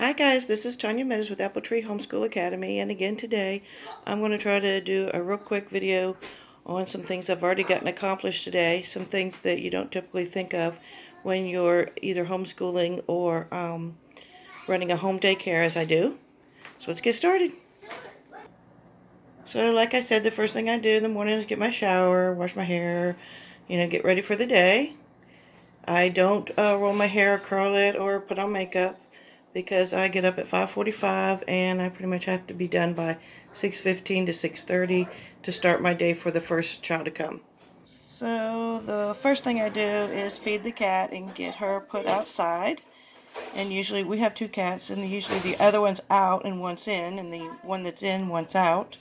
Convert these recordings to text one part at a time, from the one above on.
Hi guys, this is Tanya Meadows with Apple Tree Homeschool Academy, and again today I'm going to try to do a real quick video on some things I've already gotten accomplished today, some things that you don't typically think of when you're either homeschooling or running a home daycare as I do. So let's get started. So like I said, the first thing I do in the morning is get my shower, wash my hair, get ready for the day. I don't roll my hair, curl it, or put on makeup because I get up at 5:45 and I pretty much have to be done by 6:15 to 6:30 to start my day for the first child to come. So the first thing I do is feed the cat and get her put outside. And usually we have two cats, and usually the other one's out and one's in, and the one that's in, one's out.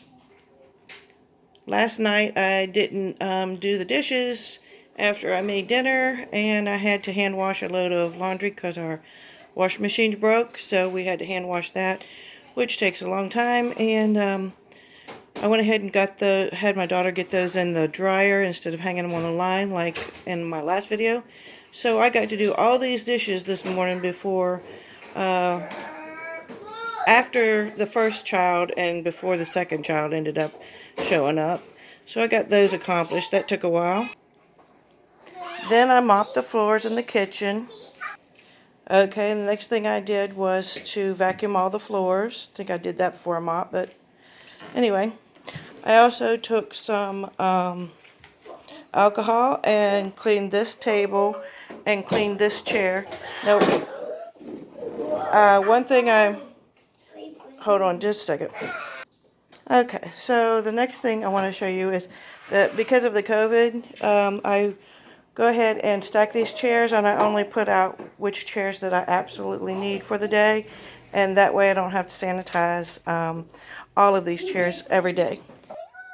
Last night I didn't do the dishes after I made dinner, and I had to hand wash a load of laundry because our washing machine's broke, so we had to hand wash that, which takes a long time. And I went ahead and had my daughter get those in the dryer instead of hanging them on the line like in my last video. So I got to do all these dishes this morning before after the first child and before the second child ended up showing up. So I got those accomplished. That took a while. Then I mopped the floors in the kitchen. Okay, and the next thing I did was to vacuum all the floors. I think I did that before I mopped, but anyway. I also took some alcohol and cleaned this table and cleaned this chair. Now, hold on just a second. Okay, so the next thing I want to show you is that because of the COVID, I go ahead and stack these chairs, and I only put out which chairs that I absolutely need for the day, and that way I don't have to sanitize all of these chairs every day.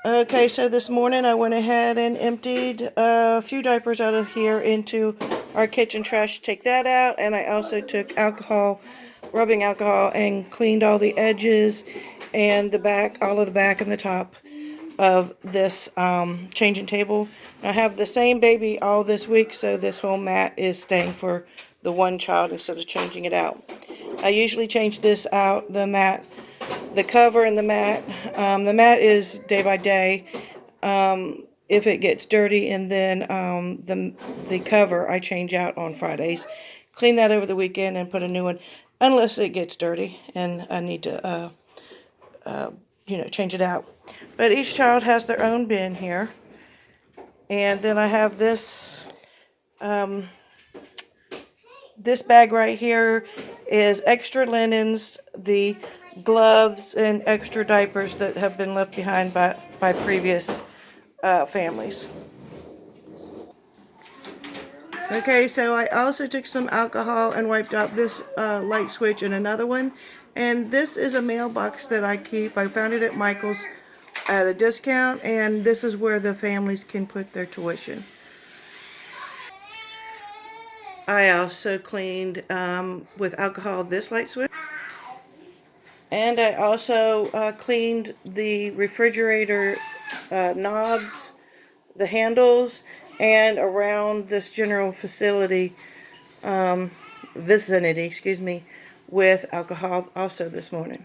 Okay, so this morning I went ahead and emptied a few diapers out of here into our kitchen trash to take that out, and I also took rubbing alcohol, and cleaned all the edges and the back, all of the back and the top of this changing table. I have the same baby all this week, so this whole mat is staying for the one child instead of changing it out. I usually change this out, the cover and the mat. The mat is day by day if it gets dirty, and then the cover I change out on Fridays. Clean that over the weekend and put a new one, unless it gets dirty and I need to change it out. But each child has their own bin here. And then I have this this bag right here is extra linens, the gloves, and extra diapers that have been left behind by previous families. Okay, so I also took some alcohol and wiped out this light switch and another one. And this is a mailbox that I keep. I found it at Michael's at a discount, and this is where the families can put their tuition. I also cleaned with alcohol this light switch. And I also cleaned the refrigerator knobs, the handles, and around this general vicinity, with alcohol also this morning.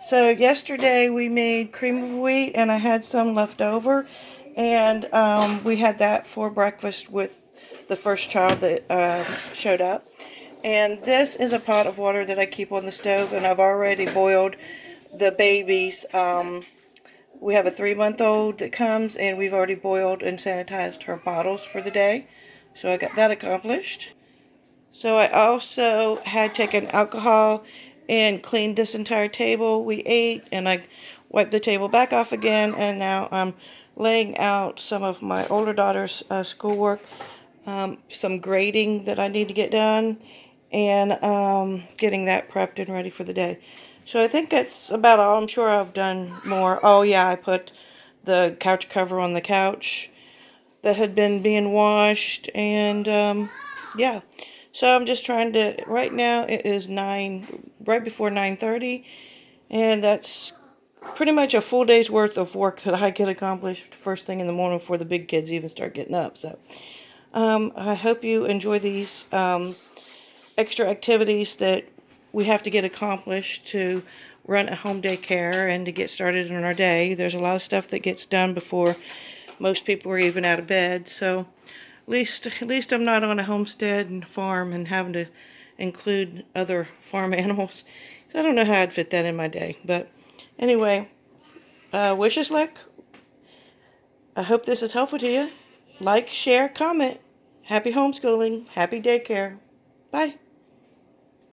So yesterday we made cream of wheat, and I had some left over, and we had that for breakfast with the first child that showed up. And this is a pot of water that I keep on the stove, and I've already boiled the babies. We have a 3-month-old that comes, and we've already boiled and sanitized her bottles for the day. So I got that accomplished. So I also had taken alcohol and cleaned this entire table. We ate, and I wiped the table back off again, and now I'm laying out some of my older daughter's schoolwork, some grading that I need to get done, and getting that prepped and ready for the day. So I think that's about all. I'm sure I've done more. Oh yeah, I put the couch cover on the couch that had been being washed, and yeah. So I'm just trying to, right now it is right before 9:30, and that's pretty much a full day's worth of work that I get accomplished first thing in the morning before the big kids even start getting up. So I hope you enjoy these extra activities that we have to get accomplished to run a home daycare and to get started in our day. There's a lot of stuff that gets done before most people are even out of bed. So at least I'm not on a homestead and farm and having to include other farm animals. So I don't know how I'd fit that in my day. But anyway, wish us luck. I hope this is helpful to you. Like, share, comment. Happy homeschooling. Happy daycare. Bye.